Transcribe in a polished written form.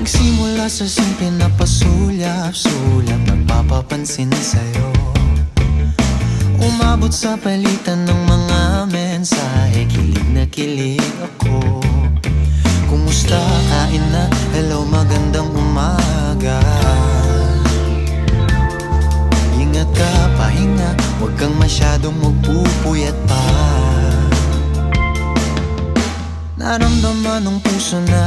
Nagsimula sa simple na pasulyap-sulyap, nagpapapansin sa'yo. Umabot sa palitan ng mga mensahe, kilig na kilig ako. Kumusta, kain na, hello, magandang umaga. Ingat ka, pahinga, huwag kang masyadong magpupuyat pa. Naramdaman ng puso na